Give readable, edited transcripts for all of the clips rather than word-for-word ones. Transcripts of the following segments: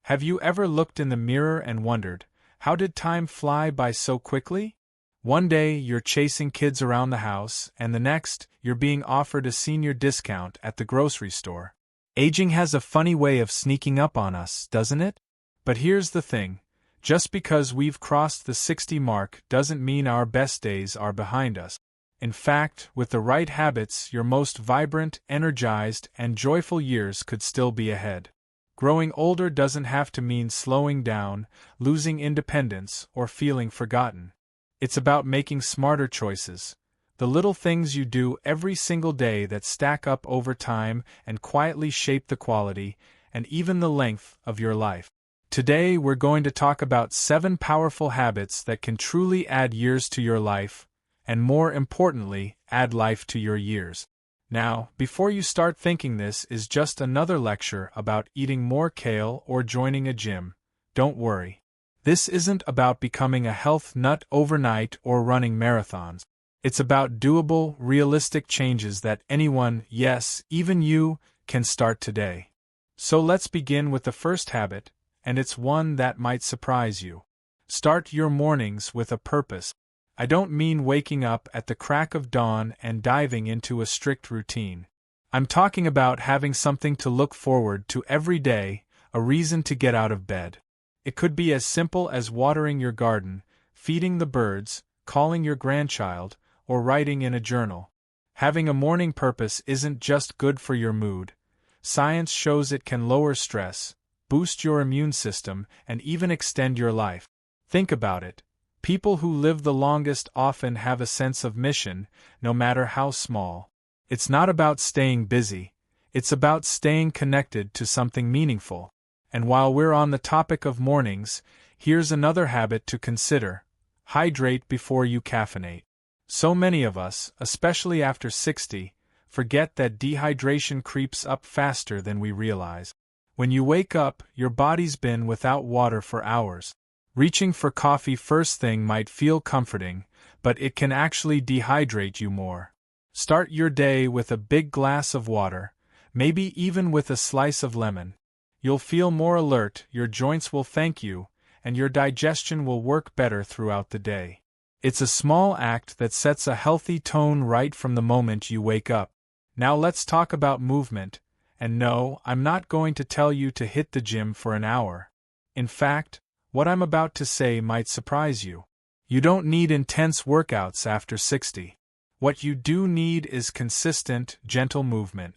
Have you ever looked in the mirror and wondered, how did time fly by so quickly? One day you're chasing kids around the house, and the next, you're being offered a senior discount at the grocery store. Aging has a funny way of sneaking up on us, doesn't it? But here's the thing. Just because we've crossed the 60 mark doesn't mean our best days are behind us. In fact, with the right habits, your most vibrant, energized, and joyful years could still be ahead. Growing older doesn't have to mean slowing down, losing independence, or feeling forgotten. It's about making smarter choices. The little things you do every single day that stack up over time and quietly shape the quality, and even the length, of your life. Today we're going to talk about 7 powerful habits that can truly add years to your life, and more importantly, add life to your years. Now, before you start thinking this is just another lecture about eating more kale or joining a gym, don't worry. This isn't about becoming a health nut overnight or running marathons. It's about doable, realistic changes that anyone, yes, even you, can start today. So let's begin with the first habit, and it's one that might surprise you. Start your mornings with a purpose. I don't mean waking up at the crack of dawn and diving into a strict routine. I'm talking about having something to look forward to every day, a reason to get out of bed. It could be as simple as watering your garden, feeding the birds, calling your grandchild, or writing in a journal. Having a morning purpose isn't just good for your mood. Science shows it can lower stress, boost your immune system, and even extend your life. Think about it. People who live the longest often have a sense of mission, no matter how small. It's not about staying busy. It's about staying connected to something meaningful. And while we're on the topic of mornings, here's another habit to consider. Hydrate before you caffeinate. So many of us, especially after 60, forget that dehydration creeps up faster than we realize. When you wake up, your body's been without water for hours. Reaching for coffee first thing might feel comforting, but it can actually dehydrate you more. Start your day with a big glass of water, maybe even with a slice of lemon. You'll feel more alert, your joints will thank you, and your digestion will work better throughout the day. It's a small act that sets a healthy tone right from the moment you wake up. Now let's talk about movement, and no, I'm not going to tell you to hit the gym for an hour. In fact, what I'm about to say might surprise you. You don't need intense workouts after 60. What you do need is consistent, gentle movement.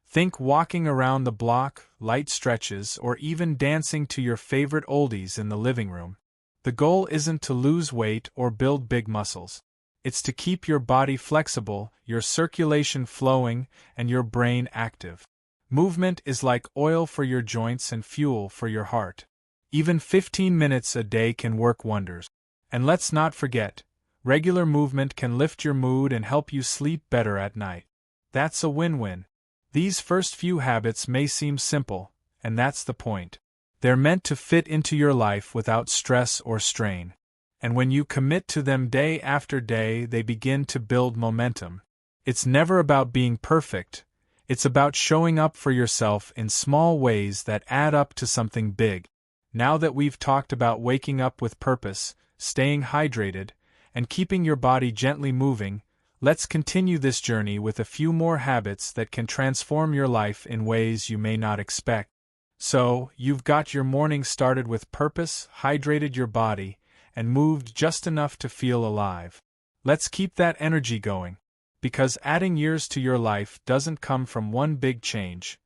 Think walking around the block, light stretches, or even dancing to your favorite oldies in the living room. The goal isn't to lose weight or build big muscles. It's to keep your body flexible, your circulation flowing, and your brain active. Movement is like oil for your joints and fuel for your heart. Even 15 minutes a day can work wonders. And let's not forget, regular movement can lift your mood and help you sleep better at night. That's a win-win. These first few habits may seem simple, and that's the point. They're meant to fit into your life without stress or strain. And when you commit to them day after day, they begin to build momentum. It's never about being perfect. It's about showing up for yourself in small ways that add up to something big. Now that we've talked about waking up with purpose, staying hydrated, and keeping your body gently moving, let's continue this journey with a few more habits that can transform your life in ways you may not expect. So, you've got your morning started with purpose, hydrated your body, and moved just enough to feel alive. Let's keep that energy going. Because adding years to your life doesn't come from one big change.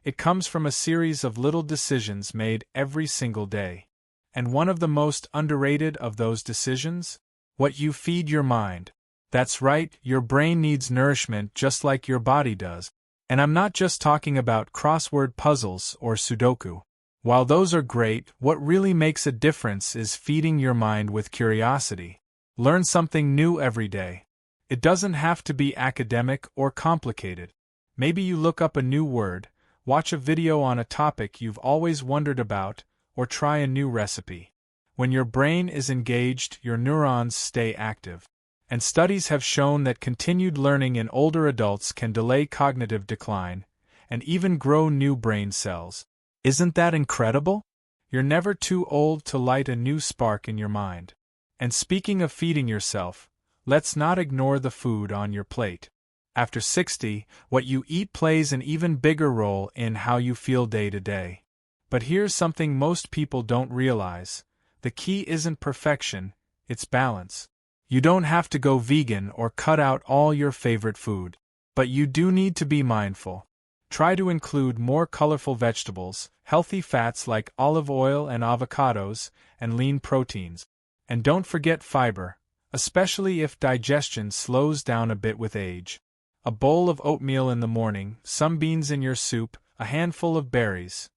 It comes from a series of little decisions made every single day. And one of the most underrated of those decisions? What you feed your mind. That's right, your brain needs nourishment just like your body does. And I'm not just talking about crossword puzzles or Sudoku. While those are great, what really makes a difference is feeding your mind with curiosity. Learn something new every day. It doesn't have to be academic or complicated. Maybe you look up a new word, watch a video on a topic you've always wondered about, or try a new recipe. When your brain is engaged, your neurons stay active. And studies have shown that continued learning in older adults can delay cognitive decline, and even grow new brain cells. Isn't that incredible? You're never too old to light a new spark in your mind. And speaking of feeding yourself, let's not ignore the food on your plate. After 60, what you eat plays an even bigger role in how you feel day to day. But here's something most people don't realize. The key isn't perfection, it's balance. You don't have to go vegan or cut out all your favorite food. But you do need to be mindful. Try to include more colorful vegetables, healthy fats like olive oil and avocados, and lean proteins. And don't forget fiber, especially if digestion slows down a bit with age. A bowl of oatmeal in the morning, some beans in your soup, a handful of berries.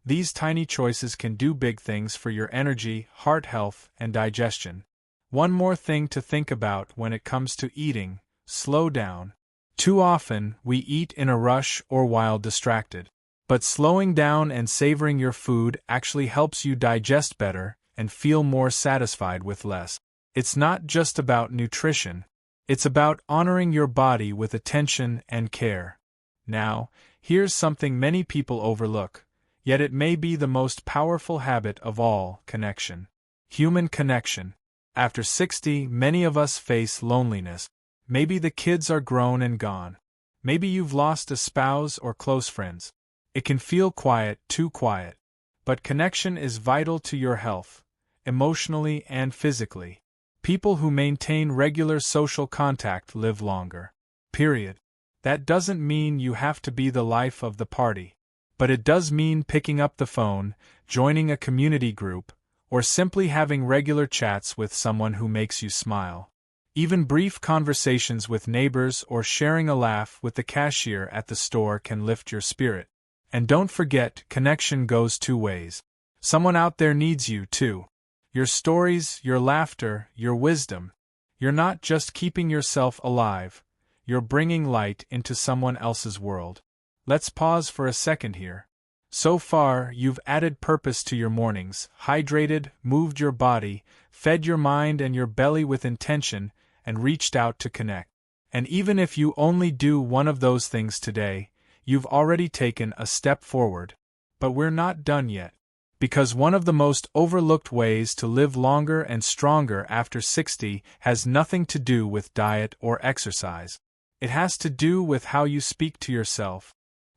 These tiny choices can do big things for your energy, heart health, and digestion. One more thing to think about when it comes to eating: slow down. Too often, we eat in a rush or while distracted. But slowing down and savoring your food actually helps you digest better and feel more satisfied with less. It's not just about nutrition. It's about honoring your body with attention and care. Now, here's something many people overlook, yet it may be the most powerful habit of all: connection. Human connection. After 60, many of us face loneliness. Maybe the kids are grown and gone. Maybe you've lost a spouse or close friends. It can feel quiet, too quiet. But connection is vital to your health, emotionally and physically. People who maintain regular social contact live longer. Period. That doesn't mean you have to be the life of the party. But it does mean picking up the phone, joining a community group, or simply having regular chats with someone who makes you smile. Even brief conversations with neighbors or sharing a laugh with the cashier at the store can lift your spirit. And don't forget, connection goes two ways. Someone out there needs you too. Your stories, your laughter, your wisdom. You're not just keeping yourself alive, you're bringing light into someone else's world. Let's pause for a second here. So far, you've added purpose to your mornings, hydrated, moved your body, fed your mind and your belly with intention, and reached out to connect. And even if you only do one of those things today, you've already taken a step forward. But we're not done yet. Because one of the most overlooked ways to live longer and stronger after 60 has nothing to do with diet or exercise. It has to do with how you speak to yourself.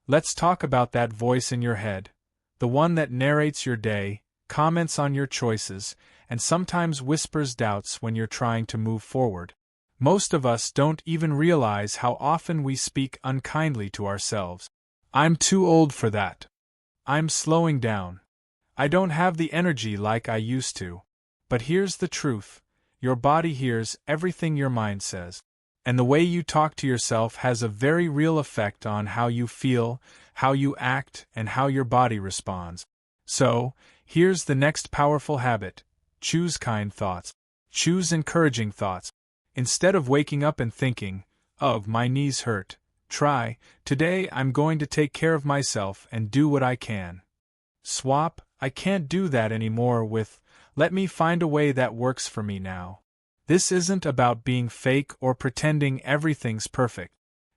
Let's talk about that voice in your head, the one that narrates your day, comments on your choices, and sometimes whispers doubts when you're trying to move forward. Most of us don't even realize how often we speak unkindly to ourselves. I'm too old for that. I'm slowing down. I don't have the energy like I used to. But here's the truth. Your body hears everything your mind says. And the way you talk to yourself has a very real effect on how you feel, how you act, and how your body responds. So, here's the next powerful habit. Choose kind thoughts. Choose encouraging thoughts. Instead of waking up and thinking, "Oh, my knees hurt," try, "Today I'm going to take care of myself and do what I can." Swap, "I can't do that anymore," with, "Let me find a way that works for me now." This isn't about being fake or pretending everything's perfect.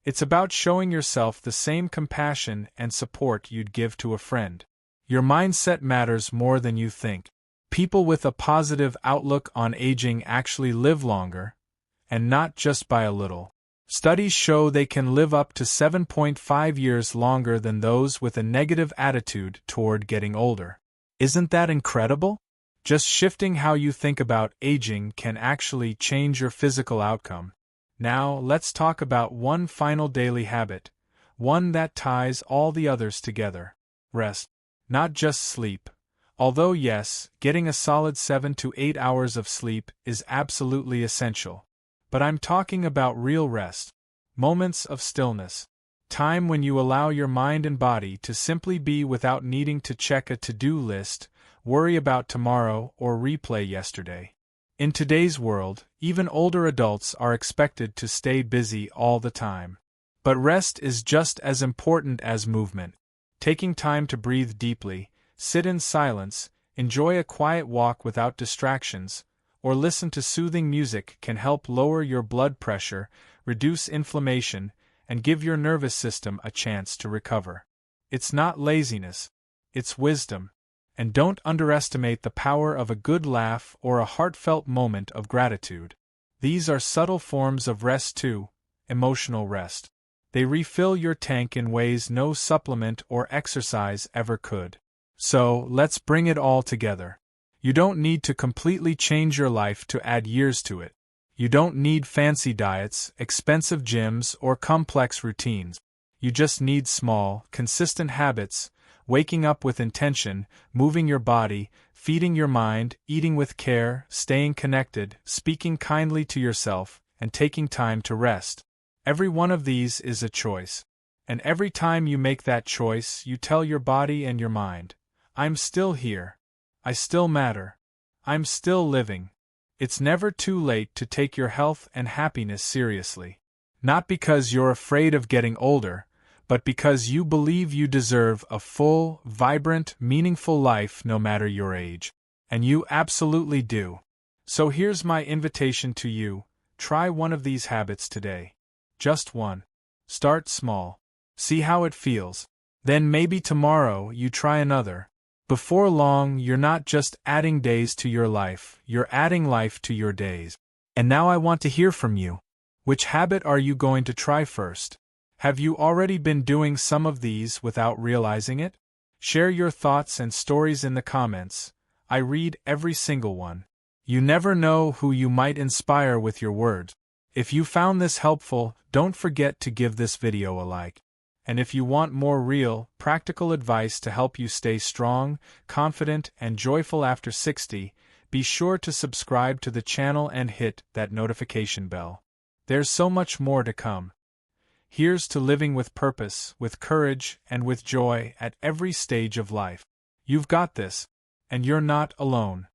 It's about showing yourself the same compassion and support you'd give to a friend. Your mindset matters more than you think. People with a positive outlook on aging actually live longer, and not just by a little. Studies show they can live up to 7.5 years longer than those with a negative attitude toward getting older. Isn't that incredible? Just shifting how you think about aging can actually change your physical outcome. Now, let's talk about one final daily habit, one that ties all the others together. Rest. Not just sleep. Although yes, getting a solid 7 to 8 hours of sleep is absolutely essential. But I'm talking about real rest. Moments of stillness. Time when you allow your mind and body to simply be without needing to check a to-do list, worry about tomorrow, or replay yesterday. In today's world, even older adults are expected to stay busy all the time. But rest is just as important as movement. Taking time to breathe deeply, sit in silence, enjoy a quiet walk without distractions, or listen to soothing music can help lower your blood pressure, reduce inflammation, and give your nervous system a chance to recover. It's not laziness, it's wisdom. And don't underestimate the power of a good laugh or a heartfelt moment of gratitude. These are subtle forms of rest too, emotional rest. They refill your tank in ways no supplement or exercise ever could. So, let's bring it all together. You don't need to completely change your life to add years to it. You don't need fancy diets, expensive gyms, or complex routines. You just need small, consistent habits: waking up with intention, moving your body, feeding your mind, eating with care, staying connected, speaking kindly to yourself, and taking time to rest. Every one of these is a choice. And every time you make that choice, you tell your body and your mind, I'm still here. I still matter. I'm still living. It's never too late to take your health and happiness seriously. Not because you're afraid of getting older, but because you believe you deserve a full, vibrant, meaningful life no matter your age. And you absolutely do. So here's my invitation to you: try one of these habits today. Just one. Start small. See how it feels. Then maybe tomorrow you try another. Before long, you're not just adding days to your life, you're adding life to your days. And now I want to hear from you. Which habit are you going to try first? Have you already been doing some of these without realizing it? Share your thoughts and stories in the comments. I read every single one. You never know who you might inspire with your words. If you found this helpful, don't forget to give this video a like. And if you want more real, practical advice to help you stay strong, confident, and joyful after 60, be sure to subscribe to the channel and hit that notification bell. There's so much more to come. Here's to living with purpose, with courage, and with joy at every stage of life. You've got this, and you're not alone.